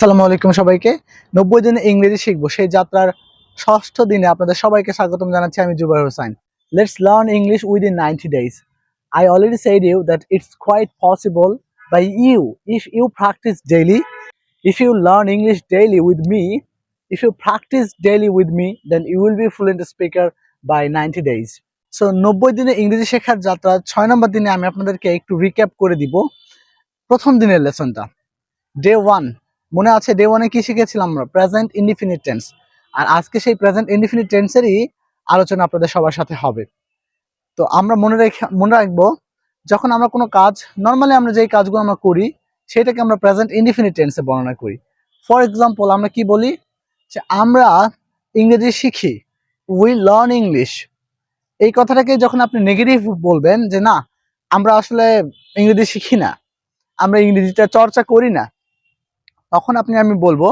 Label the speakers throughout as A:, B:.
A: আসসালামু আলাইকুম সবাইকে। 90 দিনে ইংরেজি শিখবো সেই যাত্রার ষষ্ঠ দিনে আপনাদের সবাইকে স্বাগতম জানাচ্ছি। আমি Jubair Hossain. Let's learn English within 90 days. I already said you that it's quite possible by you if you practice daily. If you learn English daily with me, if you practice daily with me, then you will be fluent speaker by 90 days. So 90 দিনে ইংরেজি শেখার যাত্রা 6 নম্বর দিনে আমি আপনাদেরকে একটু recap করে দিব প্রথম দিনের লেসনটা। ডে 1 মনে আছে, ডে 1 এ কি শিখেছিলাম আমরা? Present indefinite tense. আর আজকে সেই প্রেজেন্ট ইনডিফিনিট টেন্সেরই আলোচনা আপনাদের সবার সাথে হবে। তো আমরা মনে রাখবো, যখন আমরা কোনো কাজ, নর্মালি আমরা যেই কাজগুলো আমরা করি সেটাকে আমরা প্রেজেন্ট ইনডিফিনিট টেন্সে বর্ণনা করি। ফর এক্সাম্পল, আমরা কি বলি যে আমরা ইংরেজি শিখি, উই লার্ন ইংলিশ। এই কথাটাকে যখন আপনি নেগেটিভ বলবেন যে না, আমরা আসলে ইংরেজি শিখি না, আমরা ইংরেজিটা চর্চা করি না, তখন আমি বলবো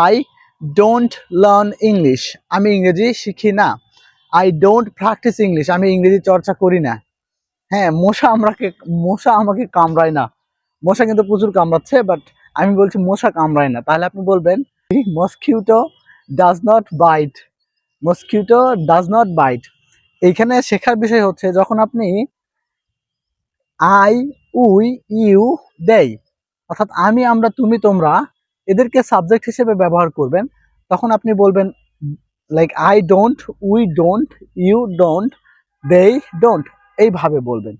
A: আই ডোন্ট লার্ন ইংলিশ, আমি ইংরেজি শিখি না। আই ডোন্ট প্র্যাকটিস ইংলিশ, আমি ইংরেজি চর্চা করি না। হ্যাঁ, মশা আমাকে কামড়ায় না। মশা কিন্তু প্রচুর কামড়াচ্ছে, বাট আমি বলছি মশা কামড়ায় না। তাহলে আপনি বলবেন mosquito does not byte, mosquito does not byte. এইখানে শেখার বিষয় হচ্ছে, যখন আপনি আই, উই, ইউ, দেই, অর্থাৎ আমি, আমরা, তুমি, তোমরা এদেরকে সাবজেক্ট হিসেবে ব্যবহার করবেন, তখন আপনি বলবেন like I don't, we don't, you don't, they don't, এইভাবে বলবেন।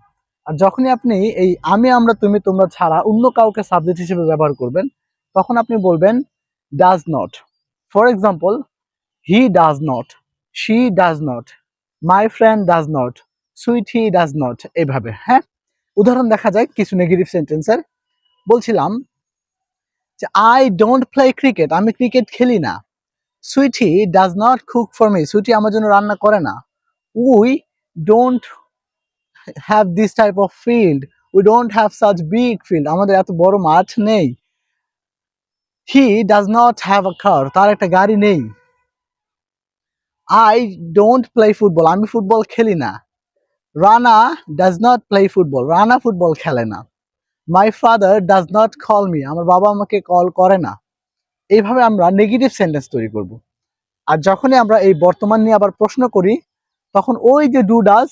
A: আর যখনই আপনি এই আমি, আমরা, তুমি, তোমরা ছাড়া অন্য কাউকে সাবজেক্ট হিসেবে ব্যবহার করবেন, তখন আপনি বলবেন does not. For example, he does not, she does not, my friend does not, sweet he does not, এইভাবে। হ্যাঁ, উদাহরণ দেখা যায় কিছু নেগেটিভ সেন্টেন্সের। বলছিলাম যে আই ডোন্ট প্লে ক্রিকেট, আমি ক্রিকেট খেলি না। Sweety does not cook for me, Sweety আমার জন্য রান্না করে না। We don't have this type of field, we don't have such big field, আমাদের এত বড় মাঠ নেই। He does not have a car, তার একটা গাড়ি নেই। আই ডোন্ট প্লে ফুটবল, আমি ফুটবল খেলি না। Rana does not play football, Rana football খেলে না। My father does not call me, আমার বাবা আমাকে কল করে না। এইভাবে আমরা নেগেটিভ সেন্টেন্স তৈরি করব। আর যখনই আমরা এই বর্তমান নিয়ে আবার প্রশ্ন করি, তখন ওই যে ডু ডাজ,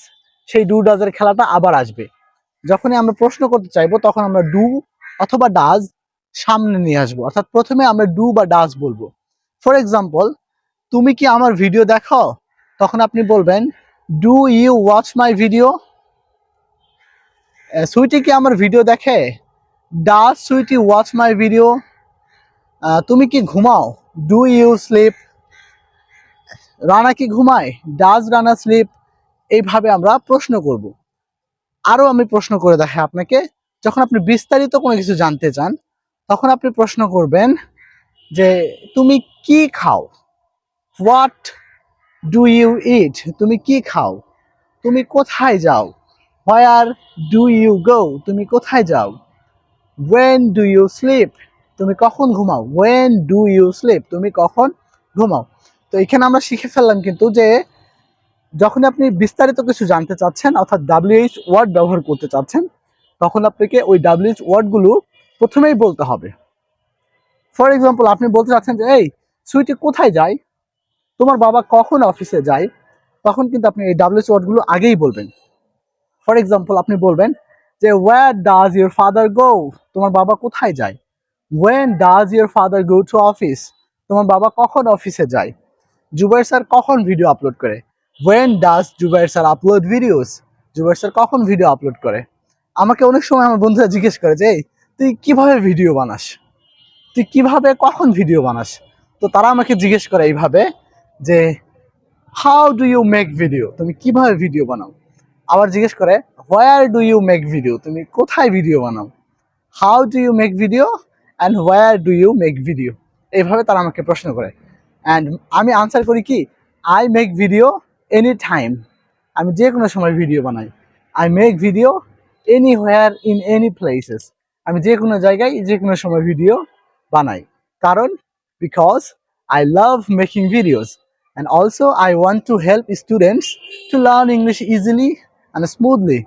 A: সেই ডু ডাজের খেলাটা আবার আসবে। যখনই আমরা প্রশ্ন করতে চাইবো, তখন আমরা ডু অথবা ডাজ সামনে নিয়ে আসবো, অর্থাৎ প্রথমে আমরা ডু বা ডাজ বলবো। ফর এক্সাম্পল, তুমি কি আমার ভিডিও দেখো? তখন আপনি বলবেন do you watch my video. Sweety কি আমার ভিডিও দেখে? Does Sweety watch my video. তুমি কি ঘুমাও? Do you sleep? রানা কি ঘুমায়? Does Rana sleep? এইভাবে আমরা প্রশ্ন করব। আরো আমি প্রশ্ন করে দেখাই আপনাকে। যখন আপনি বিস্তারিত কোনো কিছু জানতে চান, তখন আপনি প্রশ্ন করবেন যে তুমি কি খাও? হোয়াট ডু ইউ ইট, তুমি কি খাও? তুমি কোথায় যাও? হোয়ার ডু ইউ গো, তুমি কোথায় যাও? ওয়েন ডু ইউ স্লিপ, তুমি কখন ঘুমাও? ওয়েন ডু ইউ স্লিপ, তুমি কখন ঘুমাও? তো এখানে আমরা শিখে ফেললাম কিন্তু যে যখন আপনি বিস্তারিত কিছু জানতে চাচ্ছেন, অর্থাৎ WH ওয়ার্ড ব্যবহার করতে চাচ্ছেন, তখন আপনাকে ওই WH ওয়ার্ডগুলো প্রথমেই বলতে হবে। ফর এক্সাম্পল, আপনি বলতে চাচ্ছেন যে এই সুইটি কোথায় যায়? তোমার বাবা কখন অফিসে যায়? তখন কিন্তু আপনি এই WH ওয়ার্ডগুলো আগেই বলবেন। ফর এক্সাম্পল, আপনি বলবেন যে where does your father go, তোমার বাবা কোথায় যায়? When does your father go to office, তোমার বাবা কখন অফিসে যায়? জুবাইর স্যার কখন ভিডিও আপলোড করে? When does Zubair sir upload videos, Zubair sir কখন ভিডিও আপলোড করে? আমাকে অনেক সময় আমার বন্ধুরা জিজ্ঞেস করে যে তুই কিভাবে ভিডিও বানাস, তুই কিভাবে কখন ভিডিও বানাস? তো তারা আমাকে জিজ্ঞেস করে এইভাবে যে how do you make video, তুমি কিভাবে ভিডিও বানাও? আবার জিজ্ঞেস করে where do you make video, তুমি কোথায় ভিডিও বানাও? How do you make video and where do you make video, এইভাবে তারা আমাকে প্রশ্ন করে। অ্যান্ড আমি আনসার করি কি, I make video any time, আমি যে কোনো সময় ভিডিও বানাই। I make video anywhere in any places, আমি যে কোনো জায়গায় যে কোনো সময় ভিডিও বানাই। কারণ because I love making videos and also I want to help students to learn English easily and smoothly.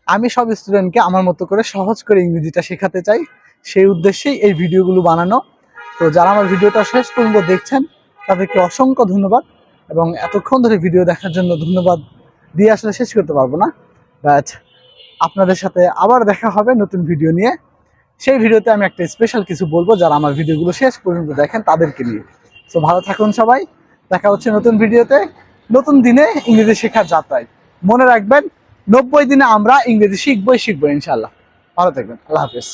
A: আমি সব স্টুডেন্টকে আমার মতো করে সহজ করে ইংরেজিটা শেখাতে চাই, সেই উদ্দেশ্যেই এই ভিডিওগুলো বানানো। তো যারা আমার ভিডিওটা শেষ পর্যন্ত দেখছেন তাদেরকে অসংখ্য ধন্যবাদ, এবং এতক্ষণ ধরে ভিডিও দেখার জন্য ধন্যবাদ দিয়ে আসলে শেষ করতে পারবো না। বাট আপনাদের সাথে আবার দেখা হবে নতুন ভিডিও নিয়ে। সেই ভিডিওতে আমি একটা স্পেশাল কিছু বলবো যারা আমার ভিডিওগুলো শেষ পর্যন্ত দেখেন তাদেরকে নিয়ে। তো ভালো থাকুন সবাই, দেখা হচ্ছে নতুন ভিডিওতে, নতুন দিনে ইংরেজি শেখার যাত্রায়। মনে রাখবেন 90 দিনে আমরা ইংরেজি শিখবই ইনশাল্লাহ। ভালো থাকবেন, আল্লাহ হাফেজ।